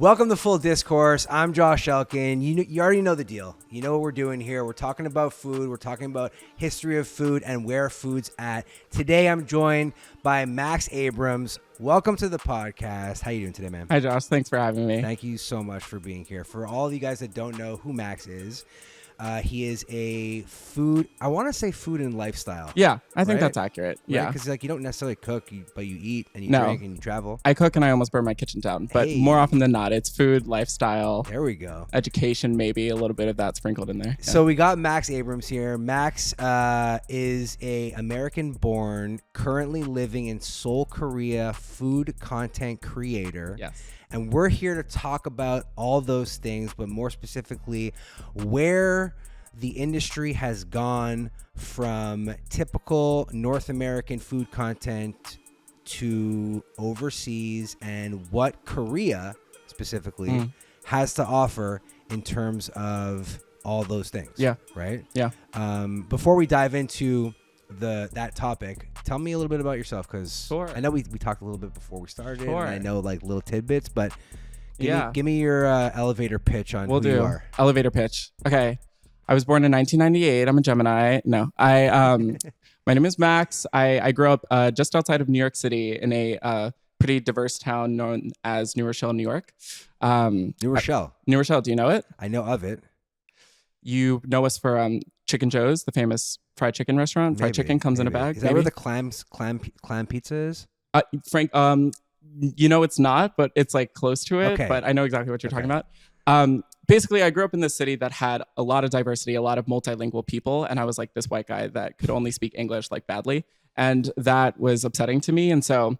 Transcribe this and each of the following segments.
Welcome to Full Discourse. I'm Josh Elkin. You already know the deal. You know what we're doing here. We're talking about food. We're talking about history of food and where food's at. Today, I'm joined by Max Abrams. Welcome to the podcast. How you doing today, man? Hi, Josh. Thanks for having me. Thank you so much for being here. For all of you guys that don't know who Max is, he is a food, I want to say food and lifestyle. Yeah, I think right? that's accurate. Right? Yeah. Because you don't necessarily cook, but you eat and you No. drink and you travel. I cook and I almost burn my kitchen down. But more often than not, it's food, lifestyle. There we go. Education, maybe a little bit of that sprinkled in there. Yeah. So we got Max Abrams here. Max is a American-born, currently living in Seoul, Korea, food content creator. Yes. And we're here to talk about all those things, but more specifically, where the industry has gone from typical North American food content to overseas and what Korea specifically has to offer in terms of all those things. Yeah. Right? Yeah. Before we dive into that topic, tell me a little bit about yourself, because Sure. I know we talked a little bit before we started. Sure. And I know like little tidbits, but Yeah. give me your elevator pitch on who you are. Elevator pitch. Okay. I was born in 1998. I'm a Gemini. No, my name is Max. I grew up just outside of New York City in a pretty diverse town known as New Rochelle, New York. New Rochelle. New Rochelle. Do you know it? I know of it. You know us for Chicken Joe's, the famous fried chicken restaurant. Fried chicken comes in a bag. Is that where the clam pizza is? Frank, you know it's not, but it's like close to it. Okay. But I know exactly what you're talking about. Basically, I grew up in this city that had a lot of diversity, a lot of multilingual people, and I was like this white guy that could only speak English like badly, and that was upsetting to me. And so,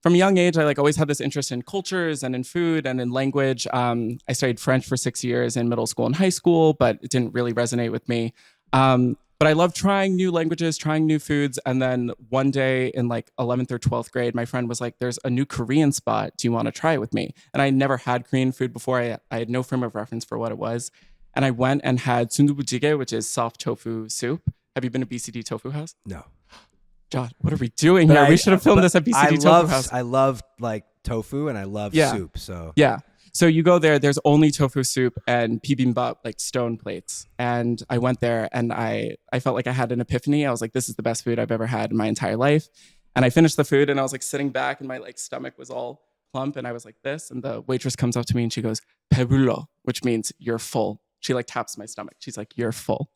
from a young age, I like always had this interest in cultures and in food and in language. I studied French for 6 years in middle school and high school, but it didn't really resonate with me. But I love trying new languages, trying new foods. And then one day in like 11th or 12th grade, my friend was like, there's a new Korean spot. Do you want to try it with me? And I never had Korean food before. I had no frame of reference for what it was. And I went and had sundubu-jjigae, which is soft tofu soup. Have you been to BCD Tofu House? No. John, what are we doing here? We should have filmed this at BCD Tofu House. I love like tofu and I love soup. So yeah. So you go there, there's only tofu soup and bibimbap, like stone plates. And I went there and I felt like I had an epiphany. I was like, this is the best food I've ever had in my entire life. And I finished the food and I was like sitting back and my like stomach was all plump and I was like this. And the waitress comes up to me and she goes, "배불러," which means you're full. She like taps my stomach. She's like, "You're full."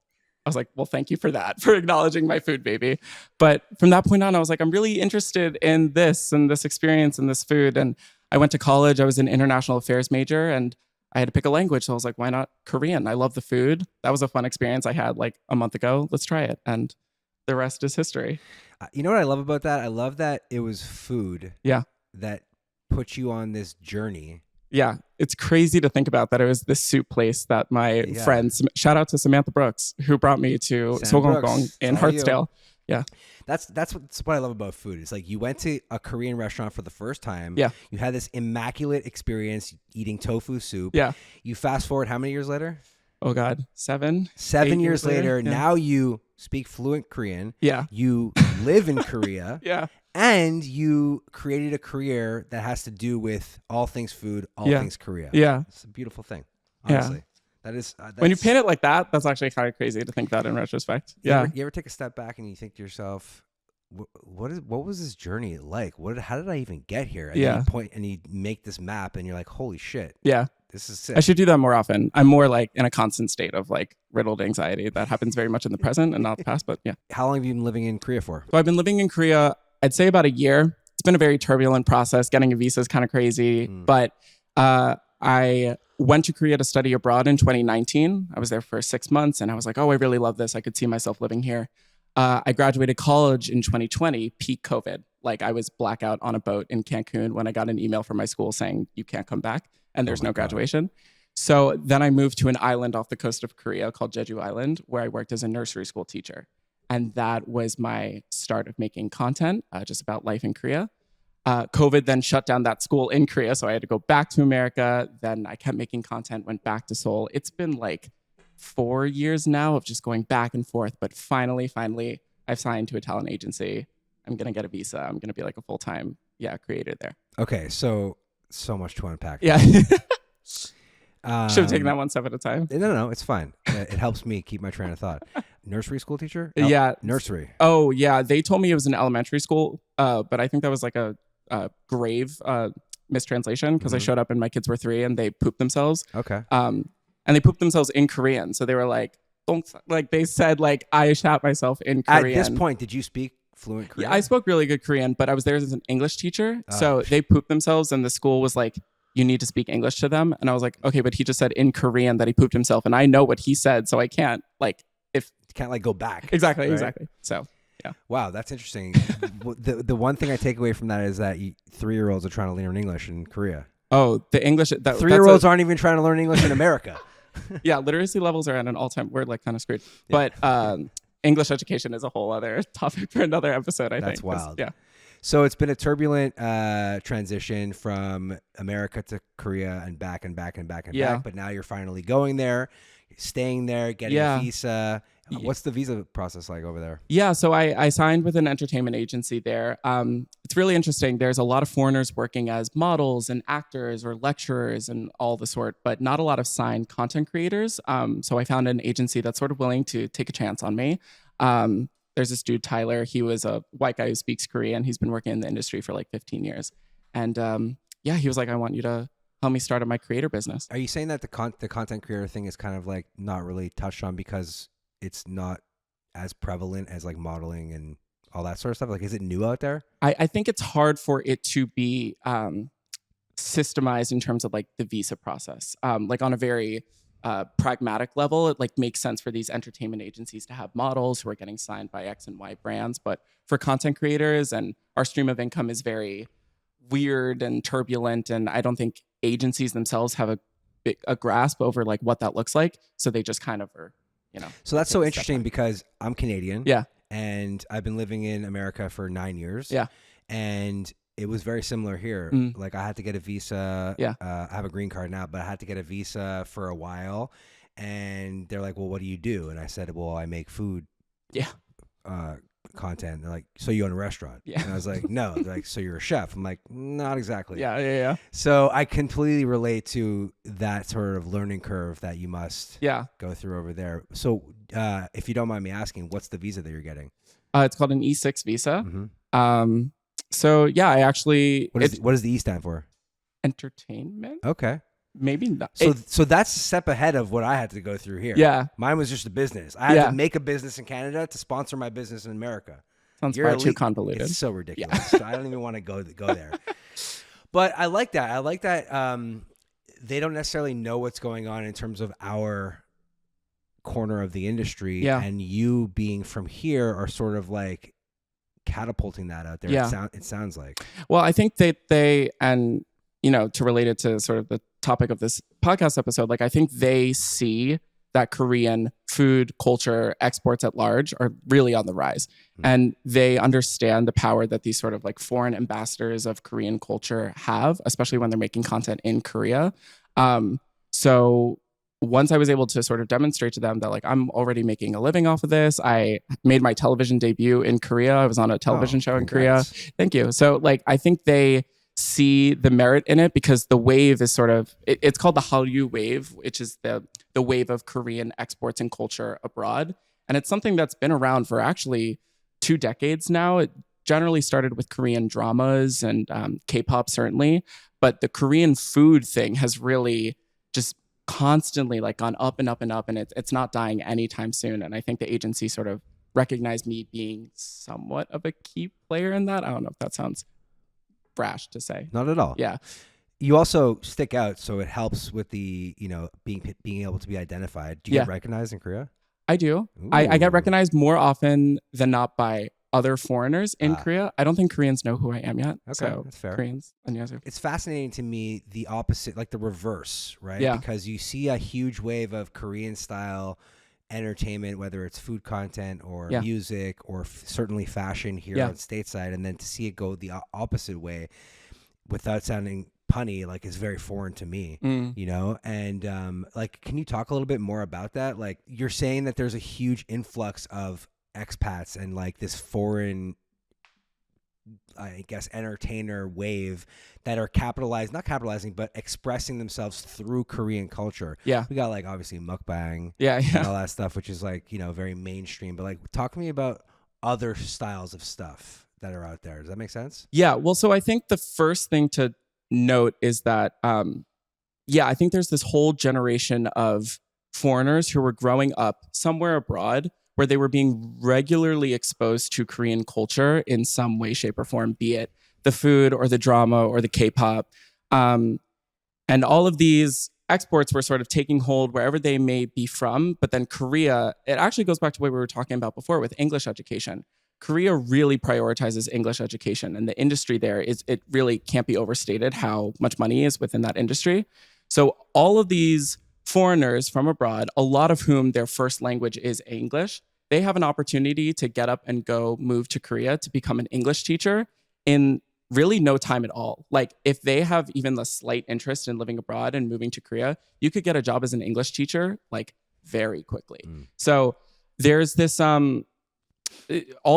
I was like, well, thank you for that, for acknowledging my food, baby. But from that point on, I was like, I'm really interested in this and this experience and this food. And I went to college. I was an international affairs major and I had to pick a language. So I was like, why not Korean? I love the food. That was a fun experience I had like a month ago. Let's try it. And the rest is history. You know what I love about that? I love that it was food that put you on this journey. Yeah, it's crazy to think about that it was this soup place that my friends, shout out to Samantha Brooks, who brought me to Seoul in Hartsdale. Yeah. That's what I love about food. It's like you went to a Korean restaurant for the first time. Yeah. You had this immaculate experience eating tofu soup. Yeah. You fast forward how many years later? Oh God, 7 years later. Yeah. Now you speak fluent Korean. Yeah. You live in Korea. Yeah. And you created a career that has to do with all things food, all things Korea. Yeah. It's a beautiful thing, honestly. Yeah. That is when you paint it like that, that's actually kind of crazy to think that in retrospect. You ever take a step back and you think to yourself, what was this journey like? How did I even get here? And then you point and you make this map and you're like, holy shit. Yeah. This is sick. I should do that more often. I'm more like in a constant state of like riddled anxiety that happens very much in the present and not the past, but yeah. How long have you been living in Korea for? So I've been living in Korea, I'd say about a year. It's been a very turbulent process. Getting a visa is kind of crazy, but I went to Korea to study abroad in 2019. I was there for 6 months and I was like, oh, I really love this. I could see myself living here. I graduated college in 2020, peak COVID. Like I was blackout on a boat in Cancun when I got an email from my school saying you can't come back and there's no graduation. So then I moved to an island off the coast of Korea called Jeju Island, where I worked as a nursery school teacher. And that was my start of making content just about life in Korea. COVID then shut down that school in Korea, so I had to go back to America. Then I kept making content, went back to Seoul. It's been like 4 years now of just going back and forth, but finally, I've signed to a talent agency. I'm going to get a visa. I'm going to be like a full-time creator there. Okay, so much to unpack. Yeah. Should have taken that one step at a time. No, it's fine. It helps me keep my train of thought. Nursery school teacher? Yeah. Nursery. Oh, yeah. They told me it was an elementary school, but I think that was like a grave mistranslation because I showed up and my kids were 3 and they pooped themselves. Okay. And they pooped themselves in Korean. So they were like, they said like, I shat myself in Korean. At this point, did you speak fluent Korean? Yeah, I spoke really good Korean, but I was there as an English teacher. So they pooped themselves and the school was like, you need to speak English to them. And I was like, okay, but he just said in Korean that he pooped himself. And I know what he said. So I can't go back. Exactly. Right? Exactly. So yeah. Wow, that's interesting. The one thing I take away from that is that 3-year-olds are trying to learn English in Korea. Oh, the English. 3-year-olds aren't even trying to learn English in America. Yeah, literacy levels are at an all-time. We're like kind of screwed. Yeah. But English education is a whole other topic for another episode. I think that's wild. Yeah. So it's been a turbulent transition from America to Korea and back and back and back and back. But now you're finally going there, staying there, getting a visa. What's the visa process like over there? Yeah, so I signed with an entertainment agency there. It's really interesting. There's a lot of foreigners working as models and actors or lecturers and all the sort, but not a lot of signed content creators. So I found an agency that's sort of willing to take a chance on me. There's this dude, Tyler. He was a white guy who speaks Korean. He's been working in the industry for like 15 years. And he was like, I want you to help me start my creator business. Are you saying that the content creator thing is kind of like not really touched on because it's not as prevalent as like modeling and all that sort of stuff? Like, is it new out there? I think it's hard for it to be systemized in terms of like the visa process. Like on a very pragmatic level, it like makes sense for these entertainment agencies to have models who are getting signed by X and Y brands. But for content creators, and our stream of income is very weird and turbulent, and I don't think agencies themselves have a grasp over like what that looks like. So they just kind of are, So that's so interesting because I'm Canadian. Yeah. And I've been living in America for 9 years. Yeah. And it was very similar here. Like I had to get a visa. Yeah. I have a green card now, but I had to get a visa for a while. And they're like, well, what do you do? And I said, well, I make food. Yeah. Content. They're like, so you own a restaurant? Yeah. And I was like, no. They're like, so you're a chef? I'm like, not exactly. Yeah. So I completely relate to that sort of learning curve that you must go through over there. So if you don't mind me asking, what's the visa that you're getting? It's called an E6 visa. Mm-hmm. So yeah, I actually. What does the E stand for? Entertainment. Okay. Maybe not. So that's a step ahead of what I had to go through here. Yeah. Mine was just a business. I had to make a business in Canada to sponsor my business in America. Sounds far too convoluted. It's so ridiculous. Yeah. So I don't even want to go there. But I like that. They don't necessarily know what's going on in terms of our corner of the industry. Yeah. And you being from here are sort of like catapulting that out there. Yeah. It sounds like. Well, I think they and to relate it to sort of the topic of this podcast episode, like I think they see that Korean food, culture, exports at large are really on the rise. Mm-hmm. And they understand the power that these sort of like foreign ambassadors of Korean culture have, especially when they're making content in Korea. So once I was able to sort of demonstrate to them that like I'm already making a living off of this, I made my television debut in Korea. I was on a television show in Korea. Thank you. So like I think they see the merit in it because the wave is sort of it's called the Hallyu wave, which is the wave of Korean exports and culture abroad, and it's something that's been around for actually 2 decades now. It generally started with Korean dramas and K-pop certainly, but the Korean food thing has really just constantly like gone up and up and up, and it's not dying anytime soon. And I think the agency sort of recognized me being somewhat of a key player in that. I don't know if that sounds brash to say. Not at all. Yeah. You also stick out, so it helps with the being able to be identified. Do you get recognized in Korea? I do. I get recognized more often than not by other foreigners in Korea. I don't think Koreans know who I am yet. Okay, so that's fair. Koreans, it's fascinating to me the opposite, like the reverse, right? Yeah. Because you see a huge wave of Korean style entertainment, whether it's food content or music or certainly fashion here on stateside, and then to see it go the opposite way without sounding punny, like is very foreign to me, and like, can you talk a little bit more about that? Like you're saying that there's a huge influx of expats and like this foreign I guess, entertainer wave that are not capitalizing, but expressing themselves through Korean culture. Yeah. We got like obviously mukbang Yeah. and all that stuff, which is like, very mainstream. But like, talk to me about other styles of stuff that are out there. Does that make sense? Yeah. Well, so I think the first thing to note is that, I think there's this whole generation of foreigners who were growing up somewhere abroad where they were being regularly exposed to Korean culture in some way, shape, or form, be it the food or the drama or the K-pop. Um, and all of these exports were sort of taking hold wherever they may be from. But then Korea, it actually goes back to what we were talking about before with English education. Korea really prioritizes English education, and the industry there it really can't be overstated how much money is within that industry. So all of these foreigners from abroad, a lot of whom their first language is English, they have an opportunity to get up and go move to Korea to become an English teacher in really no time at all. Like if they have even the slight interest in living abroad and moving to Korea, you could get a job as an English teacher like very quickly. So there's this all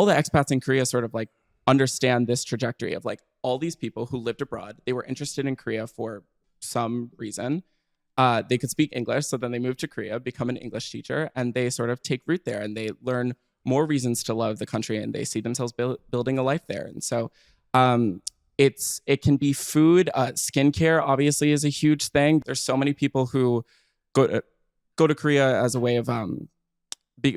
the expats in Korea sort of like understand this trajectory of like all these people who lived abroad, they were interested in Korea for some reason. They could speak English, so then they moved to Korea, become an English teacher, and they sort of take root there and they learn more reasons to love the country and they see themselves building a life there. And so it can be food, skincare obviously is a huge thing. There's so many people who go to Korea as a way of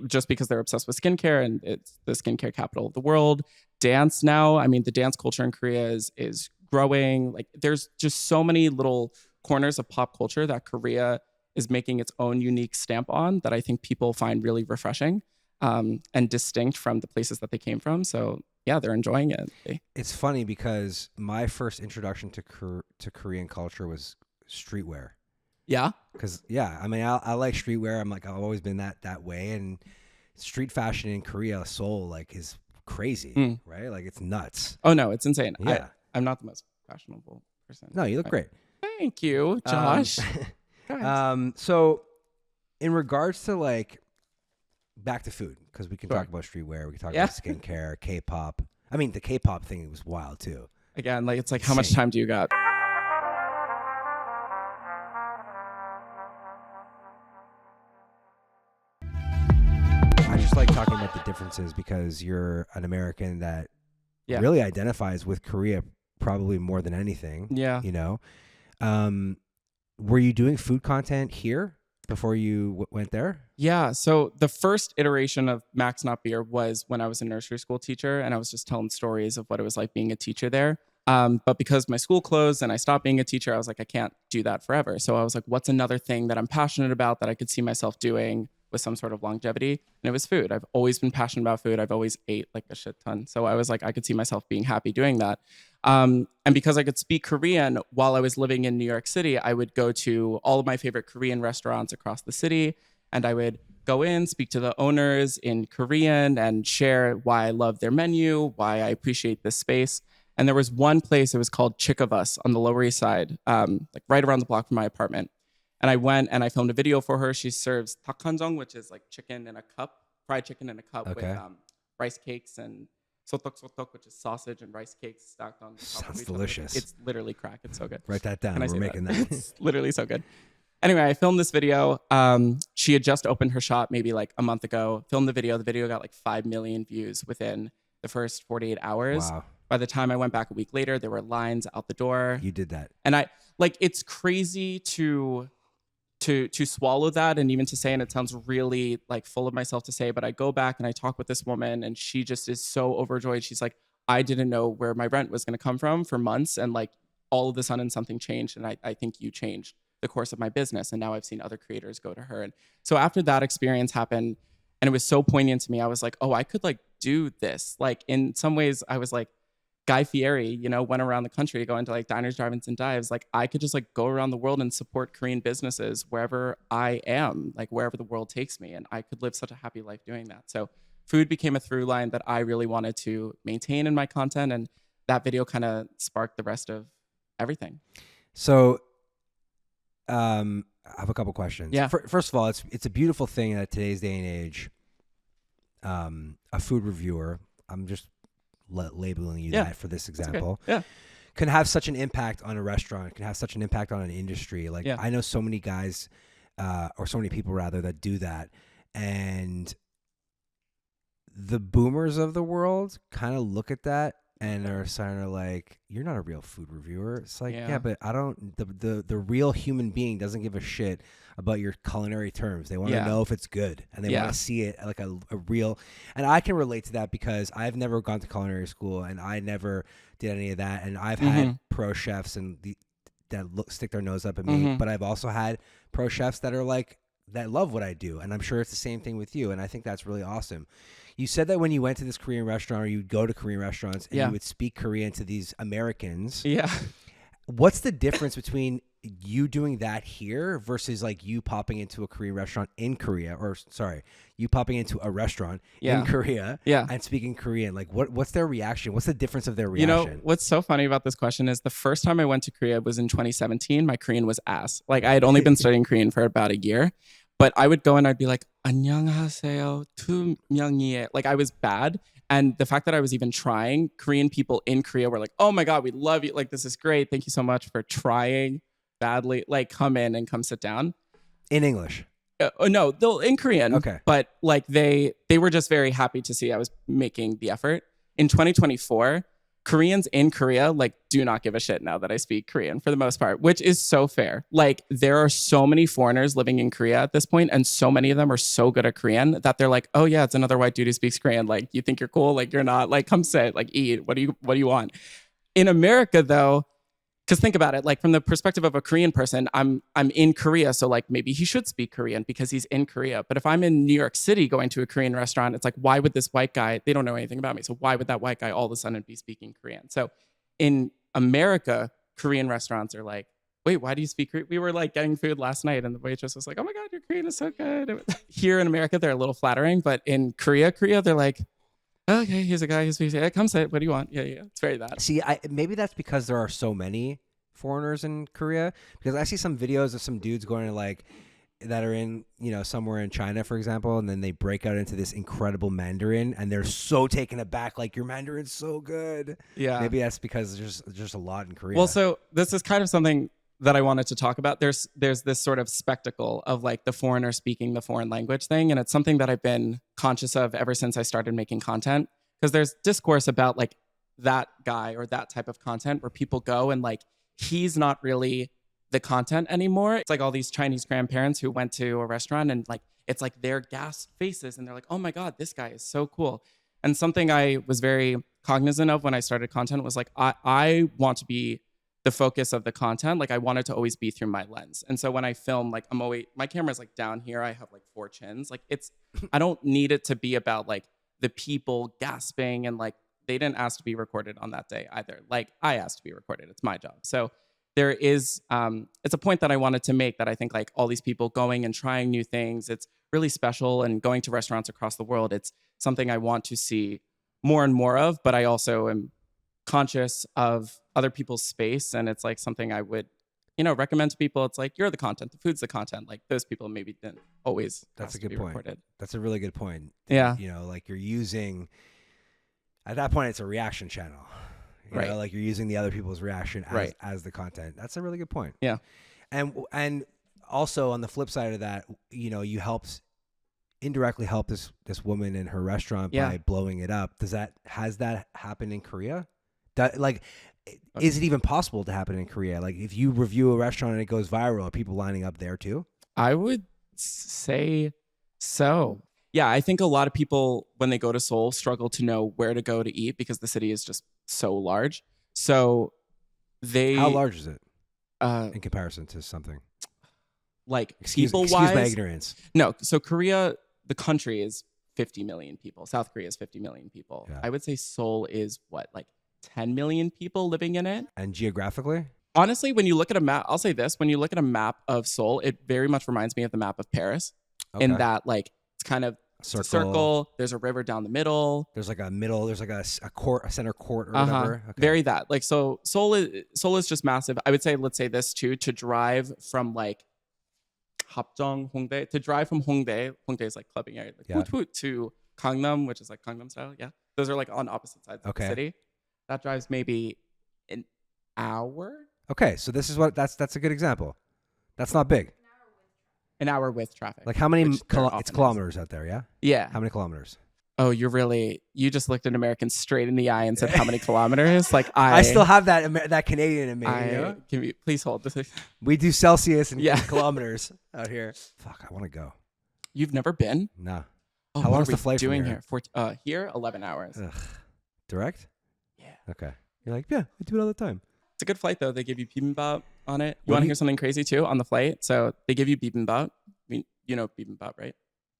just because they're obsessed with skincare and it's the skincare capital of the world. Dance now, I mean, the dance culture in Korea is growing. Like there's just so many little corners of pop culture that Korea is making its own unique stamp on that I think people find really refreshing and distinct from the places that they came from. So yeah, they're enjoying it. It's funny because my first introduction to Korean culture was streetwear. Yeah. Because I mean, I like streetwear. I've always been that way, and street fashion in Korea, Seoul, like is crazy, right? Like it's nuts. Oh no, it's insane. Yeah, I'm not the most fashionable person. No, you look great. Thank you, Josh. So, in regards to like back to food, because we can talk about streetwear, we can talk about skincare, K-pop. I mean, the K-pop thing was wild too. Again, like it's like how much time do you got? I just like talking about the differences because you're an American that really identifies with Korea probably more than anything. Yeah. Were you doing food content here before you went there? Yeah. So the first iteration of Max Not Beer was when I was a nursery school teacher and I was just telling stories of what it was like being a teacher there. But because my school closed and I stopped being a teacher, I was like, I can't do that forever. So I was like, what's another thing that I'm passionate about that I could see myself doing with some sort of longevity? And it was food. I've always been passionate about food. I've always ate like a shit ton. So I was like, I could see myself being happy doing that. And because I could speak Korean while I was living in New York City, I would go to all of my favorite Korean restaurants across the city. And I would go in, speak to the owners in Korean and share why I love their menu, why I appreciate this space. And there was one place, it was called Chick of Us on the Lower East Side, like right around the block from my apartment. And I went and I filmed a video for her. She serves takhanjong, which is like chicken in a cup, fried chicken in a cup with rice cakes and sotok, which is sausage and rice cakes stacked on top. Sounds delicious. It's literally crack. It's so good. Write that down. We're making that. It's literally so good. Anyway, I filmed this video. She had just opened her shop maybe like a month ago. Filmed the video. The video got like 5 million views within the first 48 hours. Wow. By the time I went back a week later, there were lines out the door. You did that. And I like, it's crazy to swallow that and even to say, and it sounds really like full of myself to say, but I go back and I talk with this woman and she just is so overjoyed. She's like, I didn't know where my rent was going to come from for months. And like all of a sudden something changed. And I think you changed the course of my business. And now I've seen other creators go to her. And so after that experience happened and it was so poignant to me, I was like, oh, I could like do this. Like in some ways I was like, Guy Fieri, went around the country going to like diners, drive-ins, and dives. Like I could just like go around the world and support Korean businesses wherever I am, like wherever the world takes me. And I could live such a happy life doing that. So food became a through line that I really wanted to maintain in my content. And that video kind of sparked the rest of everything. So I have a couple questions. Yeah. First of all, it's a beautiful thing that today's day and age, a food reviewer, I'm just labeling you Yeah. that for this It's okay. example, Yeah. can have such an impact on a restaurant, can have such an impact on an industry. Like Yeah. I know so many guys, or so many people rather, that do that, and the boomers of the world kind of look at that and are kind of like, you're not a real food reviewer. It's like, yeah, but I don't, the real human being doesn't give a shit about your culinary terms. They want to know if it's good, and they want to see it like a real, and I can relate to that because I've never gone to culinary school and I never did any of that. And I've had pro chefs and that stick their nose up at me, but I've also had pro chefs that are like, that love what I do. And I'm sure it's the same thing with you. And I think that's really awesome. You said that when you went to this Korean restaurant, or you'd go to Korean restaurants and you would speak Korean to these Americans. Yeah. What's the difference between you doing that here versus like you popping into a Korean restaurant in Korea, or sorry, you popping into a restaurant in Korea and speaking Korean? Like what's their reaction? What's the difference of their reaction? You know, what's so funny about this question is the first time I went to Korea was in 2017. My Korean was ass. Like I had only been studying Korean for about a year. But I would go and I'd be like, 안녕하세요, 두 명이에요. Like I was bad. And the fact that I was even trying, Korean people in Korea were like, oh my God, we love you. Like, this is great. Thank you so much for trying badly. Like, come in and come sit down. In English? No, they'll in Korean. Okay. But like they were just very happy to see I was making the effort. In 2024, Koreans in Korea like do not give a shit now that I speak Korean for the most part, which is so fair. Like there are so many foreigners living in Korea at this point, and so many of them are so good at Korean that they're like, oh yeah, it's another white dude who speaks Korean. Like you think you're cool, like you're not. Like come sit, like eat. What do you want? In America though, because think about it, like from the perspective of a Korean person, I'm in Korea, so like maybe he should speak Korean because he's in Korea. But if I'm in New York City going to a Korean restaurant, it's like, why would this white guy, they don't know anything about me, so why would that white guy all of a sudden be speaking Korean? So in America, Korean restaurants are like, wait, why do you speak Korean? We were like getting food last night and the waitress was like, oh my God, your Korean is so good. Here in America, they're a little flattering, but in Korea, they're like, okay, here's a guy who speaks, come sit, what do you want? Yeah, it's very that. See, maybe that's because there are so many foreigners in Korea, because I see some videos of some dudes going to like, that are in, somewhere in China, for example, and then they break out into this incredible Mandarin and they're so taken aback, like, your Mandarin's so good. Yeah. Maybe that's because there's just a lot in Korea. Well, so this is kind of something that I wanted to talk about. There's this sort of spectacle of like the foreigner speaking the foreign language thing. And it's something that I've been conscious of ever since I started making content, because there's discourse about like that guy or that type of content where people go and like, he's not really the content anymore. It's like all these Chinese grandparents who went to a restaurant and like, it's like their gas faces and they're like, oh my God, this guy is so cool. And something I was very cognizant of when I started content was like, I want to be the focus of the content. Like I want it to always be through my lens. And so when I film, like my camera's like down here. I have like 4 chins. Like I don't need it to be about like the people gasping and like, they didn't ask to be recorded on that day either. Like I asked to be recorded. It's my job. So there is, it's a point that I wanted to make, that I think like all these people going and trying new things, it's really special, and going to restaurants across the world, it's something I want to see more and more of, but I also am conscious of other people's space. And it's like something I would, recommend to people. It's like, you're the content, the food's the content. Like those people maybe didn't always. That's a good point. Recorded. That's a really good point. Yeah. Like you're using, at that point, it's a reaction channel. You know, like you're using the other people's reaction as the content. That's a really good point. Yeah. And also on the flip side of that, you indirectly help this woman in her restaurant by blowing it up. Has that happened in Korea? Is it even possible to happen in Korea? Like if you review a restaurant and it goes viral, are people lining up there too? I would say so. Yeah, I think a lot of people, when they go to Seoul, struggle to know where to go to eat because the city is just so large. So How large is it in comparison to something? Like excuse my ignorance. No, so Korea, the country is 50 million people. South Korea is 50 million people. Yeah. I would say Seoul is like 10 million people living in it. And geographically? Honestly, when you look at a map, I'll say this, when you look at a map of Seoul, it very much reminds me of the map of Paris. Okay. In that like, it's kind of circle. There's a river down the middle. There's like a court, a center court or whatever. Okay. Very that. Like, so Seoul is just massive. I would say, let's say this too, to drive from like Hapjeong, Hongdae, to drive from Hongdae is like clubbing area, like to Gangnam, which is like Gangnam style. Yeah. Those are like on opposite sides of the Okay. city. That drives maybe an hour. Okay, so this is what that's a good example. That's not big. An hour with traffic. Like how many which there often it's is. kilometers out there, yeah? Yeah. How many kilometers? Oh, you just looked an American straight in the eye and said how many kilometers? Like I still have that Canadian in me. You know? Can we please hold this? We do Celsius and Yeah. kilometers out here. Fuck, I want to go. You've never been? No. Oh, How what long's are the we flight from doing here? here? Here, 11 hours. Ugh. Direct? Yeah. Okay. You're like, yeah, I do it all the time. It's a good flight though. They give you bibimbap on it. You What want do to hear something crazy too on the flight? So they give you bibimbap. I mean, you know bibimbap, right?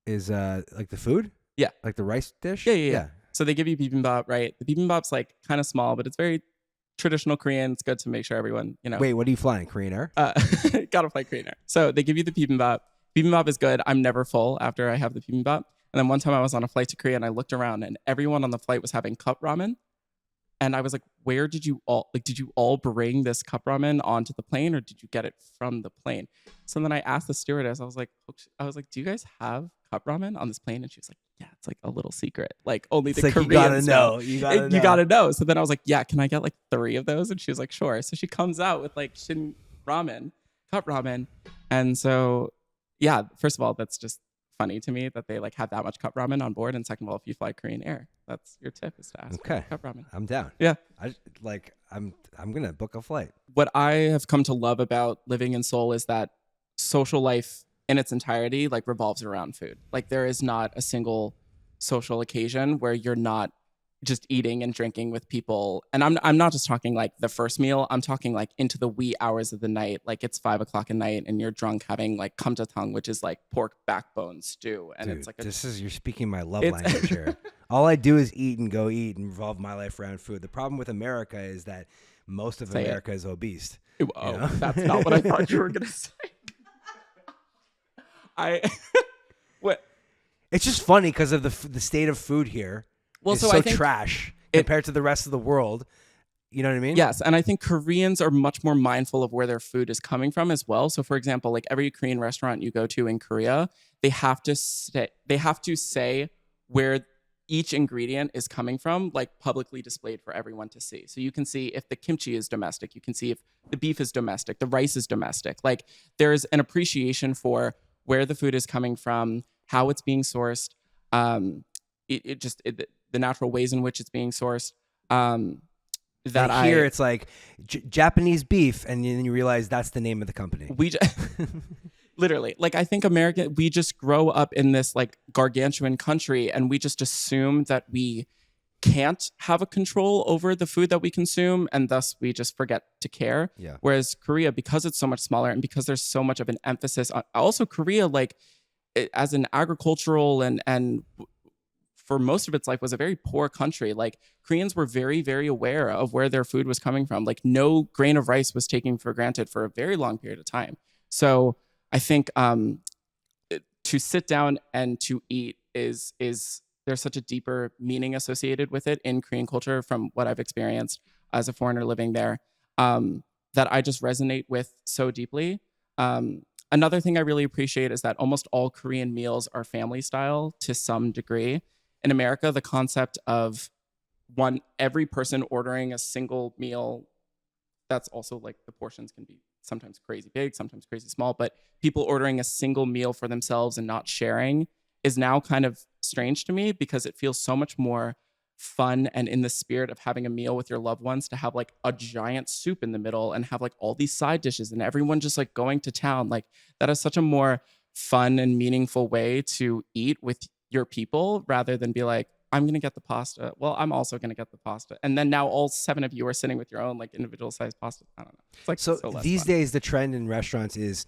Is like the food? Yeah. Like the rice dish? Yeah. So they give you bibimbap, right? The bibimbap's like kind of small, but it's very traditional Korean. It's good to make sure everyone, Wait, what are you flying? Korean Air? Gotta fly Korean Air. So they give you the bibimbap. Bibimbap is good. I'm never full after I have the bibimbap. And then one time I was on a flight to Korea and I looked around and everyone on the flight was having cup ramen. And I was like, where did you all bring this cup ramen onto the plane or did you get it from the plane? So then I asked the stewardess, I was like, do you guys have cup ramen on this plane? And she was like, yeah, it's like a little secret. Like only the Koreans you gotta know. You gotta know. So then I was like, yeah, can I get like 3 of those? And she was like, sure. So she comes out with like shin ramen, cup ramen. And so, yeah, first of all, that's just funny to me that they like have that much cup ramen on board. And second of all, if you fly Korean Air, that's your tip is to ask for cup ramen. I'm down. Yeah. I'm gonna book a flight. What I have come to love about living in Seoul is that social life in its entirety like revolves around food. Like there is not a single social occasion where you're not just eating and drinking with people. And I'm not just talking like the first meal. I'm talking like into the wee hours of the night. Like it's 5 o'clock at night and you're drunk having like kamjatang, which is like pork backbone stew. And Dude, it's like you're speaking my love language here. All I do is eat and go eat and revolve my life around food. The problem with America is that most of America is obese. Oh, that's not what I thought you were gonna say. What? It's just funny because of the state of food here. Well, is so so I think trash compared to the rest of the world. You know what I mean? Yes, and I think Koreans are much more mindful of where their food is coming from as well. So, for example, like every Korean restaurant you go to in Korea, they have to say where each ingredient is coming from, like publicly displayed for everyone to see. So you can see if the kimchi is domestic, you can see if the beef is domestic, the rice is domestic. Like there's an appreciation for where the food is coming from, how it's being sourced, the natural ways in which it's being sourced. Here it's like Japanese beef, and then you realize that's the name of the company. Literally, like I think we just grow up in this like gargantuan country, and we just assume that we can't have a control over the food that we consume, and thus we just forget to care. Yeah. Whereas Korea, because it's so much smaller, and because there's so much of an emphasis on also Korea, like as an agricultural and for most of its life was a very poor country. Like Koreans were very, very aware of where their food was coming from. Like no grain of rice was taken for granted for a very long period of time. So I think to sit down and to eat is there's such a deeper meaning associated with it in Korean culture from what I've experienced as a foreigner living there that I just resonate with so deeply. Another thing I really appreciate is that almost all Korean meals are family style to some degree. In America, the concept of every person ordering a single meal, that's also like the portions can be sometimes crazy big, sometimes crazy small, but people ordering a single meal for themselves and not sharing is now kind of strange to me because it feels so much more fun and in the spirit of having a meal with your loved ones to have like a giant soup in the middle and have like all these side dishes and everyone just like going to town. Like that is such a more fun and meaningful way to eat with your people rather than be like, I'm going to get the pasta. Well, I'm also going to get the pasta. And then now all 7 of you are sitting with your own like individual sized pasta. I don't know. It's like so these fun. days, the trend in restaurants is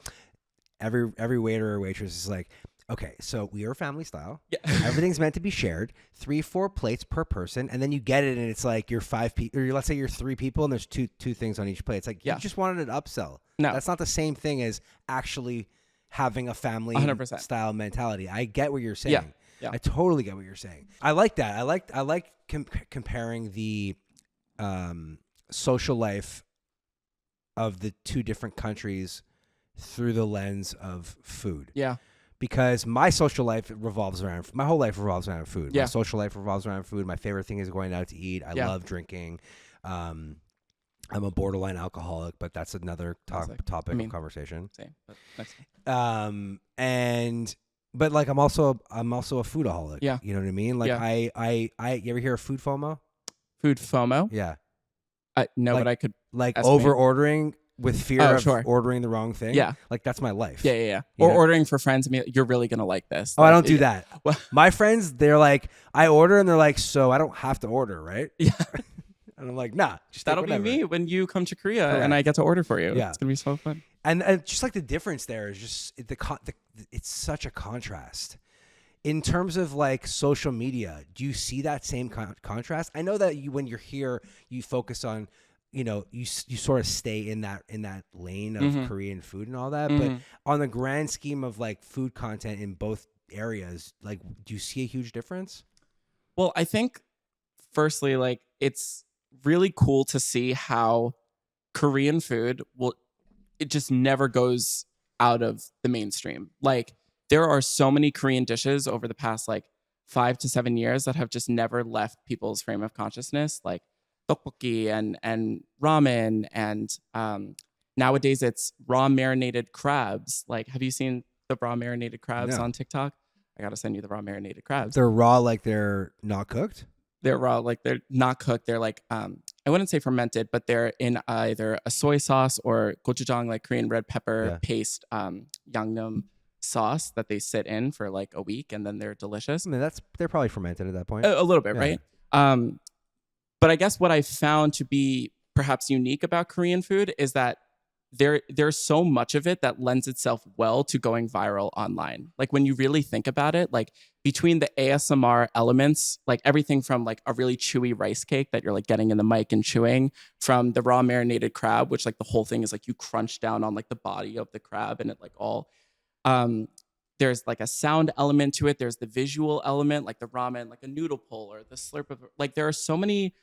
every waiter or waitress is like, okay, so we are family style. Yeah. Everything's meant to be shared. 3-4 plates per person. And then you get it and it's like you're 5 people, or let's say you're 3 people and there's two things on each plate. It's like, you just wanted an upsell. No. That's not the same thing as actually having a family 100%. style mentality. I get what you're saying. Yeah. I totally get what you're saying. I like that. I like comparing the social life of the 2 different countries through the lens of food. Yeah. because my social life revolves around, my whole life revolves around food. Yeah. My social life revolves around food. My favorite thing is going out to eat. I love drinking. I'm a borderline alcoholic, but that's another topic of conversation. Same, but next. But like I'm also a foodaholic. Yeah. You know what I mean? Like I you ever hear of food FOMO? Food FOMO? Yeah. No, but I could over ordering with fear of sure. ordering the wrong thing. Yeah. Like that's my life. Yeah. Or ordering for friends. I mean, you're really gonna like this. Oh, I don't do that. Well, my friends, they're like, I order and they're like, so I don't have to order, right? Yeah. And I'm like, nah. That'll be me when you come to Korea and I get to order for you. Yeah. It's gonna be so fun. And just like the difference there is just it's such a contrast. In terms of like social media, do you see that same contrast? I know that when you're here, you focus on, you sort of stay in that lane of Korean food and all that. But on the grand scheme of like food content in both areas, like, do you see a huge difference? Well, I think firstly, like, it's really cool to see how Korean food it just never goes out of the mainstream. Like, there are so many Korean dishes over the past like 5 to 7 years that have just never left people's frame of consciousness, like tteokbokki and ramen, and nowadays it's raw marinated crabs. Like, have you seen the raw marinated crabs on TikTok? I gotta send you the raw marinated crabs. They're raw, like they're not cooked? They're raw, like they're not cooked. They're like, I wouldn't say fermented, but they're in either a soy sauce or gochujang, like Korean red pepper paste, yangnam sauce that they sit in for like a week, and then they're delicious. I mean, they're probably fermented at that point. A little bit, right? But I guess what I found to be perhaps unique about Korean food is that there's so much of it that lends itself well to going viral online. Like, when you really think about it, like between the ASMR elements, like everything from like a really chewy rice cake that you're like getting in the mic and chewing, from the raw marinated crab, which like the whole thing is like you crunch down on like the body of the crab and it like all, there's like a sound element to it. There's the visual element, like the ramen, like a noodle pull or the slurp of, like, there are so many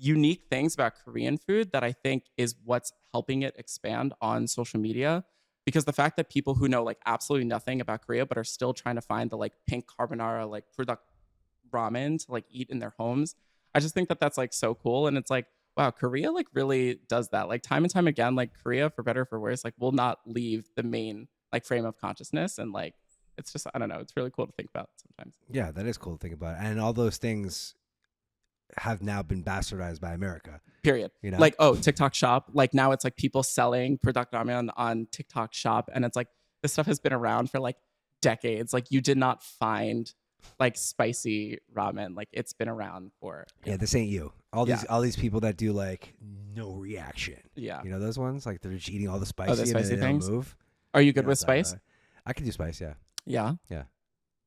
unique things about Korean food that I think is what's helping it expand on social media. Because the fact that people who know like absolutely nothing about Korea but are still trying to find the like pink carbonara like product ramen to like eat in their homes, I just think that that's like so cool. And it's like, wow, Korea like really does that. Like, time and time again, like Korea, for better or for worse, like will not leave the main like frame of consciousness. And like, it's just, I don't know, it's really cool to think about sometimes. Yeah, that is cool to think about. And all those things have now been bastardized by America. Period. Like, TikTok Shop. Like, now it's like people selling product ramen on TikTok Shop. And it's like, this stuff has been around for like decades. Like, you did not find like spicy ramen. Like, it's been around for. Yeah, this ain't you. All these people that do like no reaction. Yeah. You know those ones? Like, they're just eating all the spicy, the spicy and they things? don't move. Are you good with spice? I can do spice, yeah. Yeah. Yeah.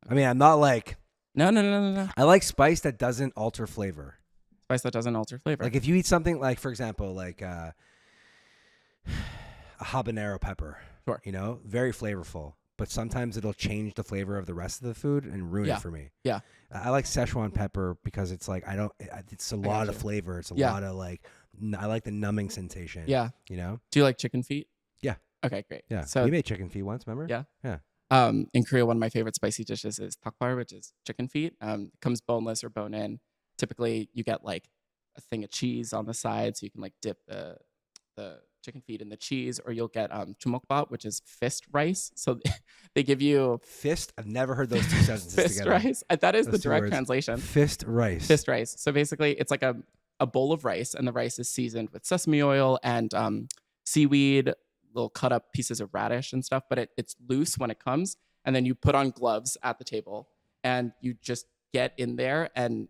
I mean, I'm not like... No. I like spice that doesn't alter flavor. Spice that doesn't alter flavor. Like, if you eat something like, for example, like a habanero pepper. Sure. You know, very flavorful. But sometimes it'll change the flavor of the rest of the food and ruin it for me. Yeah. I like Szechuan pepper because it's like, it's a lot of flavor. It's a lot of like, I like the numbing sensation. Yeah. You know? Do you like chicken feet? Yeah. Okay, great. Yeah. So you made chicken feet once, remember? Yeah. Yeah. In Korea, one of my favorite spicy dishes is tteokbokki, which is chicken feet. It comes boneless or bone in. Typically, you get like a thing of cheese on the side, so you can like dip the chicken feet in the cheese, or you'll get jumokbap, which is fist rice. So they give you fist. I've never heard those two sentences fist together. rice. That is those the direct words. Translation. Fist rice. Fist rice. So basically, it's like a bowl of rice, and the rice is seasoned with sesame oil and seaweed, little cut up pieces of radish and stuff, but it's loose when it comes. And then you put on gloves at the table and you just get in there and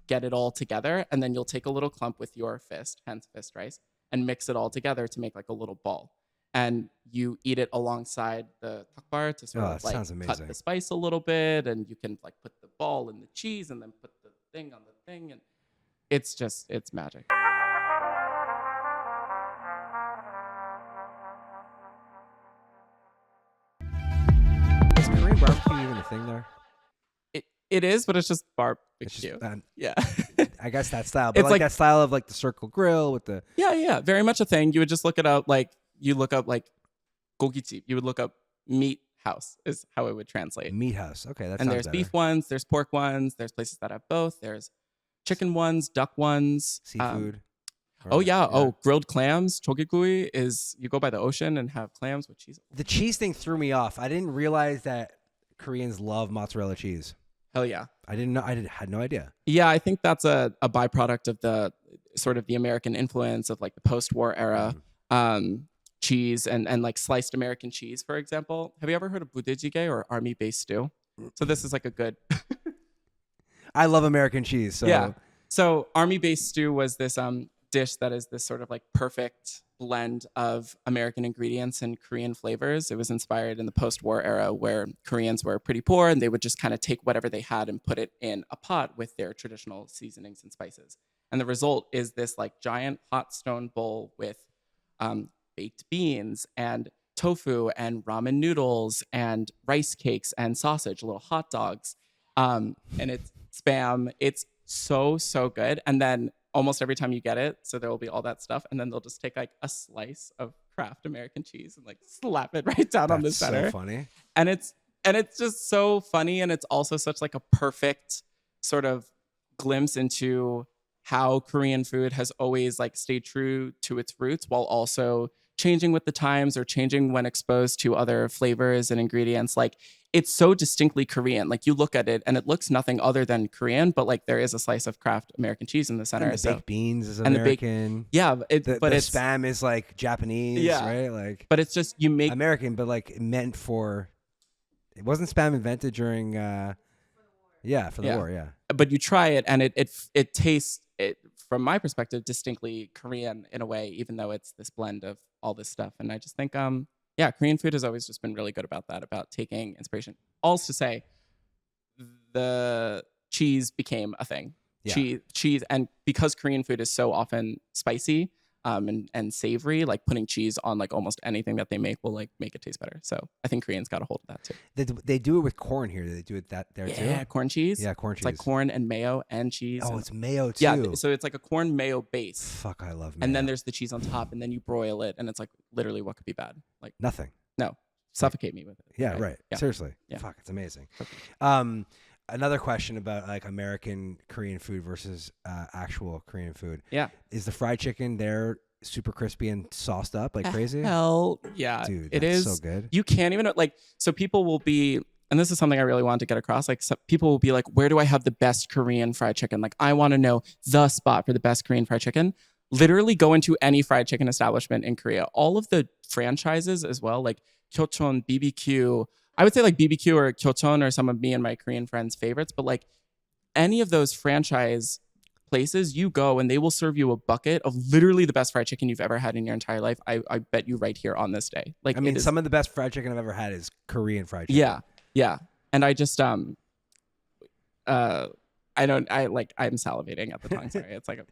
get it all together. And then you'll take a little clump with your fist, hence fist rice, and mix it all together to make like a little ball. And you eat it alongside the tteokbokki to sort of like cut the spice a little bit. And you can like put the ball in the cheese and then put the thing on the thing. And it's magic. Is Korean barbecue even a thing there? It is, but it's just barbecue. It's just, yeah. I guess that style. But it's like that style of like the circle grill with the... Yeah. Very much a thing. You would just look it up. Like, you look up like gogijip. You would look up meat house is how it would translate. Meat house. Okay, that And sounds there's better. beef ones, there's pork ones, there's places that have both. There's chicken ones, duck ones, Seafood. Oh yeah. Oh, grilled clams. Chogigui is you go by the ocean and have clams with cheese. The cheese thing threw me off. I didn't realize that Koreans love mozzarella cheese. Hell yeah. I didn't know. Had no idea. Yeah, I think that's a byproduct of the sort of the American influence of like the post-war era cheese and like sliced American cheese, for example. Have you ever heard of budae-jjigae or army-based stew? So this is like a good. I love American cheese. So yeah. So army-based stew was this dish that is this sort of like perfect blend of American ingredients and Korean flavors. It was inspired in the post-war era where Koreans were pretty poor and they would just kind of take whatever they had and put it in a pot with their traditional seasonings and spices. And the result is this like giant hot stone bowl with baked beans and tofu and ramen noodles and rice cakes and sausage, little hot dogs. And it's Spam. It's so good. And then almost every time you get it, so there will be all that stuff, and then they'll just take like a slice of Kraft American cheese and like slap it right down on the center. That's so funny. And it's just so funny, and it's also such like a perfect sort of glimpse into how Korean food has always like stayed true to its roots while also changing with the times or changing when exposed to other flavors and ingredients. Like it's so distinctly Korean. Like you look at it and it looks nothing other than Korean, but like there is a slice of Kraft American cheese in the center. And the baked beans is and American. But the it's Spam is like Japanese, right? Like, but it's just you make American, but like meant for. It wasn't Spam invented during. For the war. Yeah. But you try it and it tastes it from my perspective distinctly Korean in a way, even though it's this blend of all this stuff. And I just think Korean food has always just been really good about that, about taking inspiration. Also to say, the cheese became a thing. Yeah. Cheese, and because Korean food is so often spicy and savory, like putting cheese on like almost anything that they make will like make it taste better. So I think Koreans got a hold of that too. They do it with corn here. They do it there too. Yeah, corn cheese. Yeah, corn cheese. It's like corn and mayo and cheese. Oh, it's mayo too. Yeah, so it's like a corn mayo base. Fuck, I love mayo. And then there's the cheese on top, and then you broil it, and it's like literally what could be bad? Like nothing. No, suffocate me with it. Yeah, right. Yeah. Seriously. Yeah. Fuck, it's amazing. Another question about like American Korean food versus actual Korean food. Yeah. Is the fried chicken there super crispy and sauced up like crazy? Hell yeah. Dude, it is so good. You can't even like, so people will be, and this is something I really wanted to get across. Like people will be like, where do I have the best Korean fried chicken? Like I want to know the spot for the best Korean fried chicken. Literally go into any fried chicken establishment in Korea. All of the franchises as well, like Kyochon, BBQ. I would say like BBQ or Kyochon are some of me and my Korean friends' favorites, but like any of those franchise places you go and they will serve you a bucket of literally the best fried chicken you've ever had in your entire life. I bet you right here on this day. Like I mean, some of the best fried chicken I've ever had is Korean fried chicken. Yeah. And I just I'm salivating at the tongue. Sorry. It's like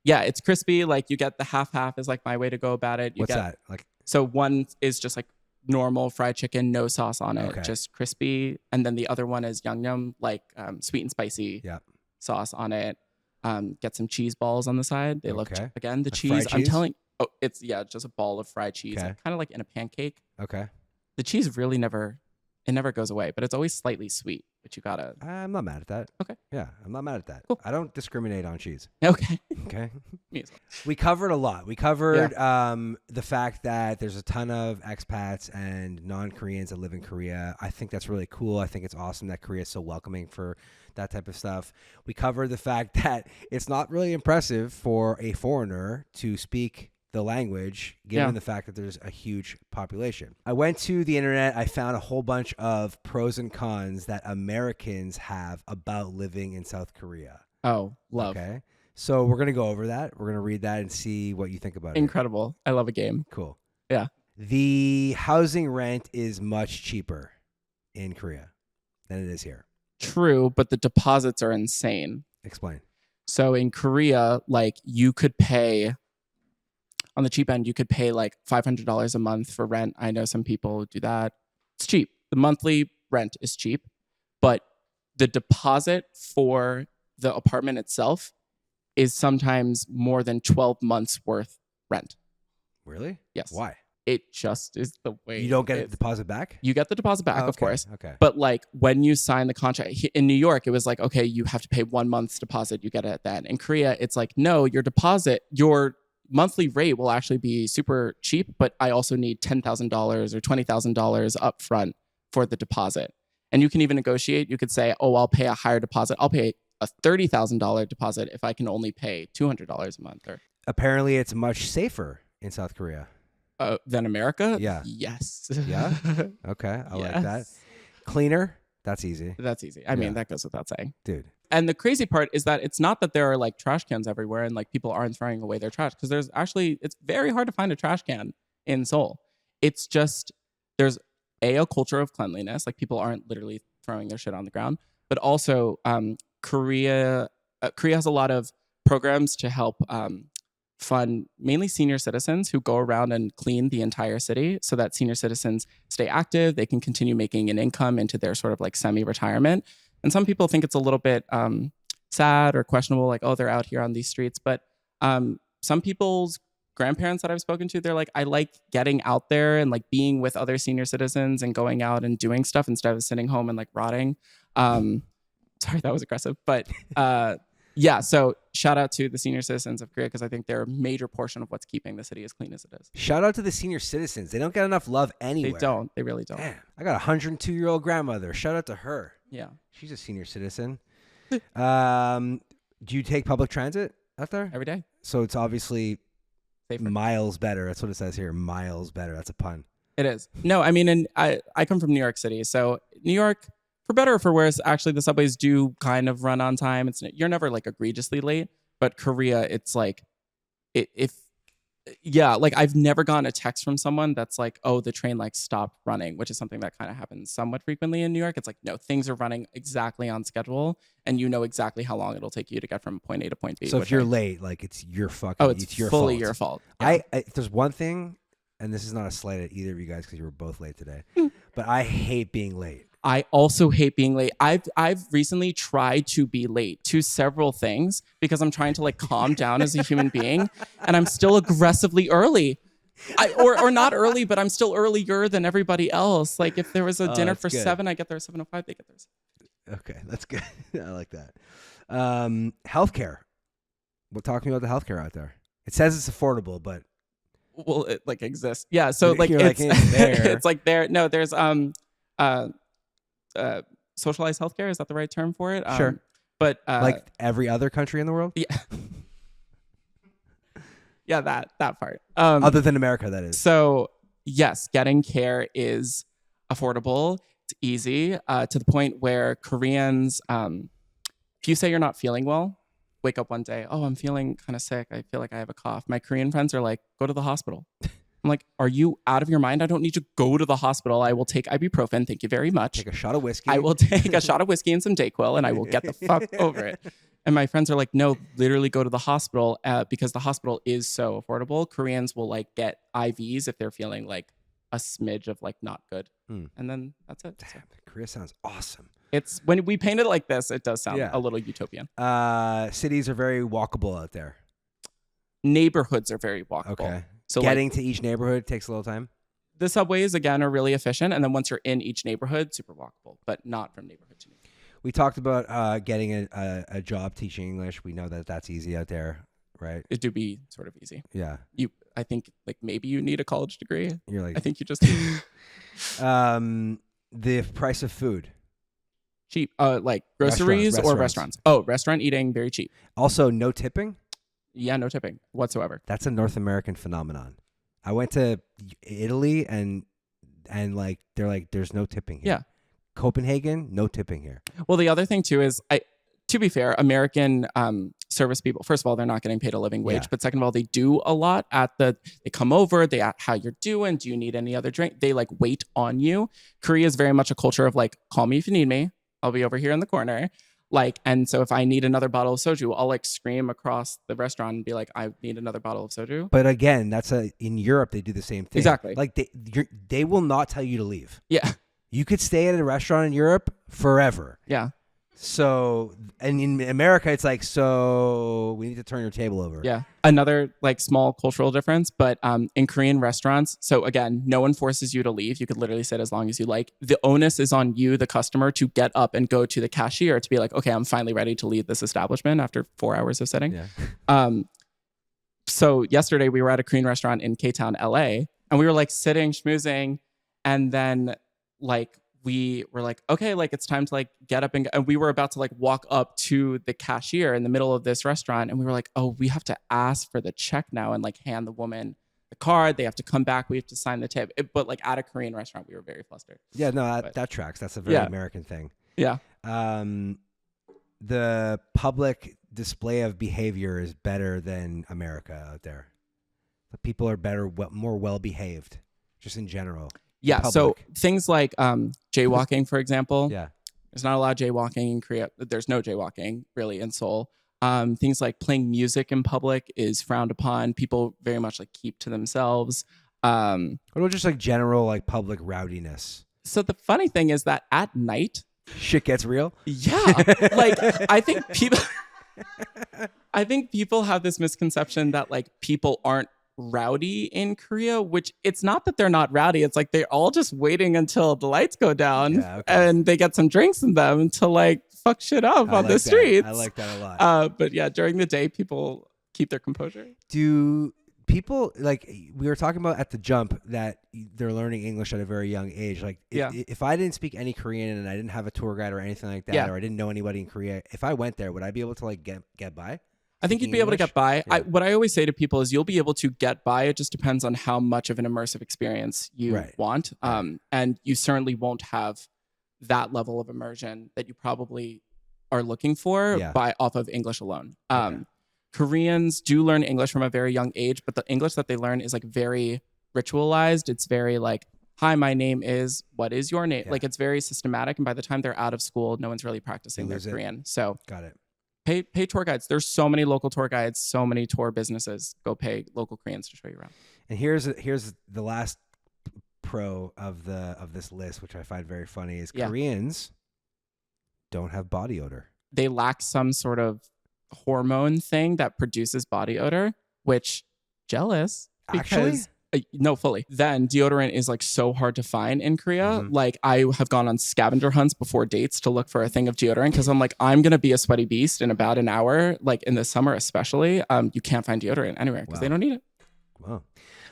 it's crispy. Like you get the half is like my way to go about it. What's that? Like so one is just like normal fried chicken, no sauce on it, just crispy. And then the other one is yangnyeom, like sweet and spicy sauce on it. Get some cheese balls on the side. They look again the cheese. I'm telling. Oh, it's just a ball of fried cheese, kind of like in a pancake. Okay. The cheese really never goes away, but it's always slightly sweet. But you gotta. I'm not mad at that. Okay. Yeah, I'm not mad at that. Cool. I don't discriminate on cheese. Okay. Okay. Me as well. We covered a lot. We covered the fact that there's a ton of expats and non-Koreans that live in Korea. I think that's really cool. I think it's awesome that Korea is so welcoming for that type of stuff. We covered the fact that it's not really impressive for a foreigner to speak the language, given the fact that there's a huge population. I went to the internet. I found a whole bunch of pros and cons that Americans have about living in South Korea. Oh, love. Okay. So we're going to go over that. We're going to read that and see what you think about it. Incredible. I love a game. Cool. Yeah. The housing rent is much cheaper in Korea than it is here. True, but the deposits are insane. Explain. So in Korea, like you could pay on the cheap end, you could pay like $500 a month for rent. I know some people do that. It's cheap. The monthly rent is cheap, but the deposit for the apartment itself is sometimes more than 12 months worth rent. Really? Yes. Why? it just is the way. You don't get a deposit back? You get the deposit back, of course. Okay. But like when you sign the contract in New York, it was like, okay, you have to pay 1 month's deposit. You get it then. In Korea, it's like, no, your monthly rate will actually be super cheap, but I also need $10,000 or $20,000 up front for the deposit. And you can even negotiate. You could say, oh, I'll pay a higher deposit. I'll pay a $30,000 deposit if I can only pay $200 a month. Or apparently, it's much safer in South Korea. Than America? Yeah. Yes. Yeah? Okay. I like that. Cleaner? That's easy. That's easy. I mean, that goes without saying. Dude. And the crazy part is that it's not that there are like trash cans everywhere and like people aren't throwing away their trash, because it's very hard to find a trash can in Seoul. It's just, there's a culture of cleanliness. Like people aren't literally throwing their shit on the ground, but also Korea has a lot of programs to help fund mainly senior citizens who go around and clean the entire city so that senior citizens stay active. They can continue making an income into their sort of like semi-retirement. And some people think it's a little bit sad or questionable, like, oh, they're out here on these streets. But some people's grandparents that I've spoken to, they're like, I like getting out there and like being with other senior citizens and going out and doing stuff instead of sitting home and like rotting. Sorry, that was aggressive. But yeah, so shout out to the senior citizens of Korea, because I think they're a major portion of what's keeping the city as clean as it is. Shout out to the senior citizens. They don't get enough love anywhere. They don't. They really don't. Man, I got a 102-year-old grandmother. Shout out to her. Yeah. She's a senior citizen. Do you take public transit out there? Every day. So it's obviously safer. Miles better. That's what it says here. Miles better. That's a pun. It is. No, I mean, and I come from New York City. So New York, for better or for worse, actually the subways do kind of run on time. You're never like egregiously late, but Korea, it's like, like I've never gotten a text from someone that's like, oh, the train like stopped running, which is something that kind of happens somewhat frequently in New York. It's like, no, things are running exactly on schedule, and you know exactly how long it'll take you to get from point A to point B. So if you're late, like it's your fucking, it's your fully fault. Your fault. Yeah. There's one thing, and this is not a slight at either of you guys because you were both late today, but I hate being late. I also hate being late. I've recently tried to be late to several things because I'm trying to like calm down as a human being, and I'm still aggressively early. Or not early, but I'm still earlier than everybody else. Like if there was a dinner for 7, I get there at 7:05. They get there. Okay, that's good. I like that. Healthcare. Well, talk to me about the healthcare out there. It says it's affordable, but it like exists. Yeah. So like it's there. It's like there. No, there's socialized healthcare. Is that the right term for it? Sure. But like every other country in the world? Yeah. Yeah, that part. Other than America, that is. So yes, getting care is affordable. It's easy to the point where Koreans, if you say you're not feeling well, wake up one day, oh, I'm feeling kind of sick. I feel like I have a cough. My Korean friends are like, go to the hospital. I'm like, are you out of your mind? I don't need to go to the hospital. I will take ibuprofen. Thank you very much. Take a shot of whiskey. I will take a shot of whiskey and some Dayquil, and I will get the fuck over it. And my friends are like, no, literally go to the hospital because the hospital is so affordable. Koreans will like get IVs if they're feeling like a smidge of like not good. And then that's it. Damn, Korea sounds awesome. It's when we paint it like this, it does sound a little utopian. Cities are very walkable out there. Neighborhoods are very walkable. Okay. So getting to each neighborhood takes a little time. The subways, again, are really efficient. And then once you're in each neighborhood, super walkable, but not from neighborhood to neighborhood. We talked about getting a job teaching English. We know that that's easy out there, right? It do be sort of easy. Yeah. I think like maybe you need a college degree. You're like, I think you just the price of food. Cheap. Like groceries or restaurants. Oh, restaurant eating, very cheap. Also, no tipping. Yeah, no tipping whatsoever. That's a North American phenomenon. I went to Italy and like they're like, there's no tipping here. Yeah. Copenhagen, no tipping here. Well, the other thing too is to be fair, American service people, first of all, they're not getting paid a living wage, but second of all, they do a lot they come over, they ask how you're doing, do you need any other drink? They like wait on you. Korea is very much a culture of like, call me if you need me. I'll be over here in the corner. Like, and so if I need another bottle of soju, I'll like scream across the restaurant and be like, I need another bottle of soju. But again, in Europe, they do the same thing. Exactly. Like they will not tell you to leave. Yeah. You could stay at a restaurant in Europe forever. Yeah. So, and in America, it's like, so we need to turn your table over. Yeah. Another like small cultural difference, but in Korean restaurants, so again, no one forces you to leave. You could literally sit as long as you like. The onus is on you, the customer, to get up and go to the cashier to be like, okay, I'm finally ready to leave this establishment after 4 hours of sitting. Yeah. So yesterday we were at a Korean restaurant in K-Town, LA, and we were like sitting, schmoozing, and then like we were like, okay, like it's time to like get up and we were about to like walk up to the cashier in the middle of this restaurant, and we were like, oh, we have to ask for the check now and like hand the woman the card. They have to come back. We have to sign the tip. But like at a Korean restaurant, we were very flustered. Yeah, no, that tracks. That's a very American thing. Yeah. The public display of behavior is better than America out there. The people are better, more well behaved, just in general. Yeah. So things like jaywalking, for example. Yeah. There's not a lot of jaywalking in Korea. There's no jaywalking really in Seoul. Things like playing music in public is frowned upon. People very much like keep to themselves. What about just like general like public rowdiness? So the funny thing is that at night, shit gets real. Yeah. Like I think people have this misconception that like people aren't rowdy in Korea, which it's not that they're not rowdy. It's like they're all just waiting until the lights go down and they get some drinks in them to like fuck shit up on the streets. I like that a lot. But yeah, during the day, people keep their composure. Do people, like we were talking about at the jump, that they're learning English at a very young age? Like if I didn't speak any Korean and I didn't have a tour guide or anything like that, or I didn't know anybody in Korea, if I went there, would I be able to like get by? I think you'd be able to get by. Yeah. What I always say to people is you'll be able to get by. It just depends on how much of an immersive experience you want. And you certainly won't have that level of immersion that you probably are looking for off of English alone. Koreans do learn English from a very young age, but the English that they learn is like very ritualized. It's very like, hi, my name is, what is your name? Like it's very systematic. And by the time they're out of school, no one's really practicing their Korean. So got it. Pay tour guides. There's so many local tour guides, so many tour businesses. Go pay local Koreans to show you around. And here's the last pro of this list, which I find very funny, is Koreans don't have body odor. They lack some sort of hormone thing that produces body odor, which jealous. Actually? No, fully. Then deodorant is like so hard to find in Korea. Like I have gone on scavenger hunts before dates to look for a thing of deodorant because I'm like, I'm going to be a sweaty beast in about an hour, like in the summer especially. You can't find deodorant anywhere because they don't need it. Wow.